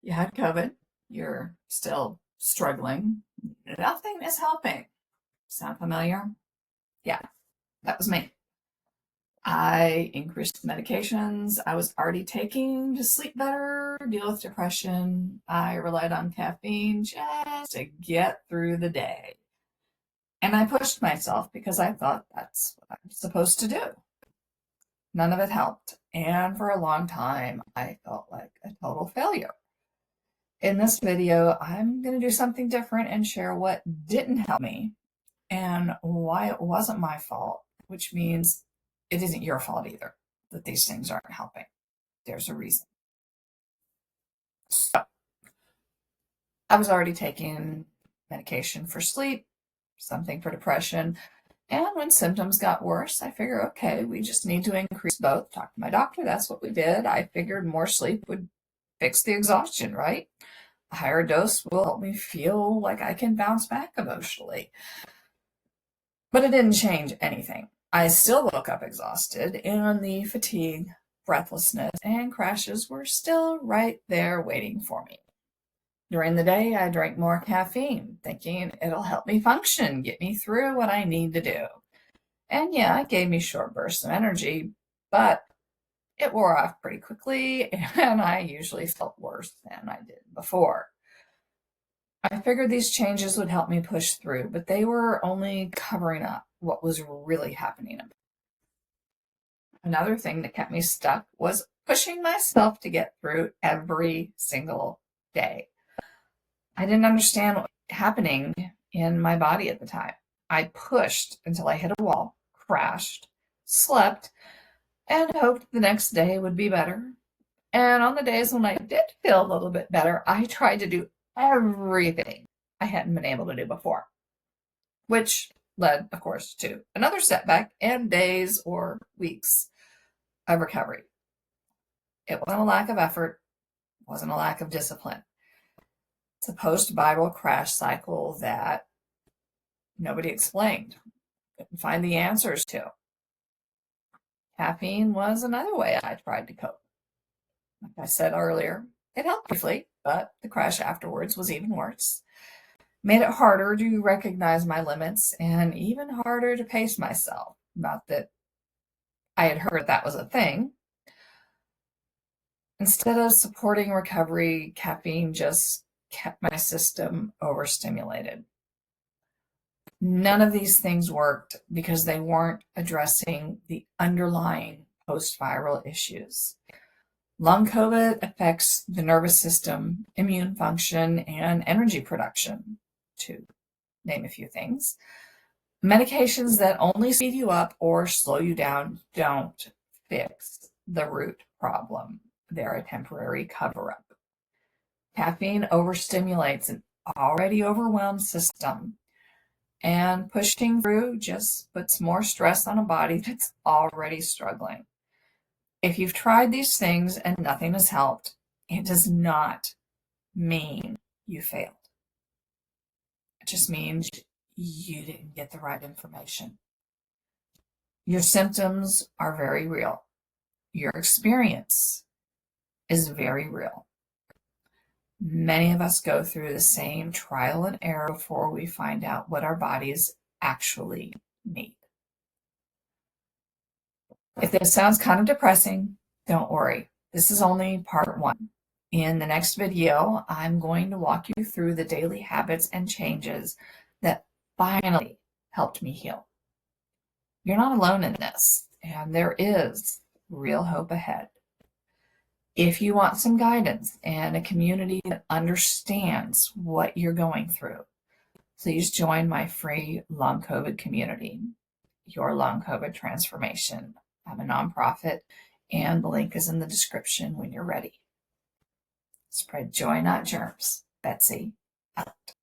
You had COVID, you're still struggling, nothing is helping. Sound familiar? Yeah, that was me. I increased medications I was already taking to sleep better, deal with depression. I relied on caffeine just to get through the day. And I pushed myself because I thought that's what I'm supposed to do. None of it helped. And for a long time, I felt like a total failure. In this video, I'm going to do something different and share what didn't help me and why it wasn't my fault, which means it isn't your fault either that these things aren't helping. There's a reason. So, I was already taking medication for sleep, something for depression, and when symptoms got worse, I figured, okay, we just need to increase both. Talked to my doctor, that's what we did. I figured more sleep would fix the exhaustion, right? A higher dose will help me feel like I can bounce back emotionally. But it didn't change anything. I still woke up exhausted, and the fatigue, breathlessness, and crashes were still right there waiting for me. During the day, I drank more caffeine, thinking it'll help me function, get me through what I need to do. And yeah, it gave me short bursts of energy, but it wore off pretty quickly, and I usually felt worse than I did before. I figured these changes would help me push through, but they were only covering up what was really happening. Another thing that kept me stuck was pushing myself to get through every single day. I didn't understand what was happening in my body at the time. I pushed until I hit a wall, crashed, slept, and hoped the next day would be better. And on the days when I did feel a little bit better, I tried to do everything I hadn't been able to do before, which led, of course, to another setback and days or weeks of recovery. It wasn't a lack of effort, it wasn't a lack of discipline. It's a post-viral crash cycle that nobody explained, couldn't find the answers to. Caffeine was another way I tried to cope. Like I said earlier, it helped briefly, but the crash afterwards was even worse. Made it harder to recognize my limits and even harder to pace myself. Not that I had heard that was a thing. Instead of supporting recovery, caffeine just kept my system overstimulated. None of these things worked because they weren't addressing the underlying post-viral issues. Long COVID affects the nervous system, immune function, and energy production, to name a few things. Medications that only speed you up or slow you down don't fix the root problem. They're a temporary cover-up. Caffeine overstimulates an already overwhelmed system, and pushing through just puts more stress on a body that's already struggling. If you've tried these things and nothing has helped, it does not mean you failed. It just means you didn't get the right information. Your symptoms are very real. Your experience is very real. Many of us go through the same trial and error before we find out what our bodies actually need. If this sounds kind of depressing, don't worry. This is only part one. In the next video, I'm going to walk you through the daily habits and changes that finally helped me heal. You're not alone in this, and there is real hope ahead. If you want some guidance and a community that understands what you're going through, please join my free Long COVID community, Your Long COVID Transformation. I'm a nonprofit, and the link is in the description when you're ready. Spread joy, not germs. Betsy, out.